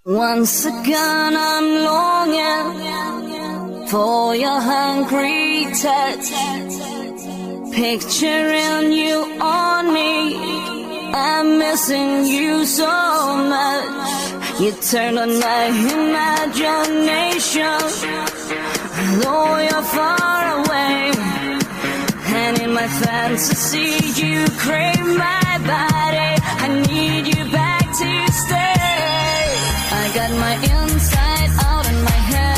Once again I'm longing for your hungry touch, picturing you on me. I'm missing you so much. You turn on my imagination, though you're far away. And in my fantasy you crave my body. I need you back to stay. I got my inside out in my head.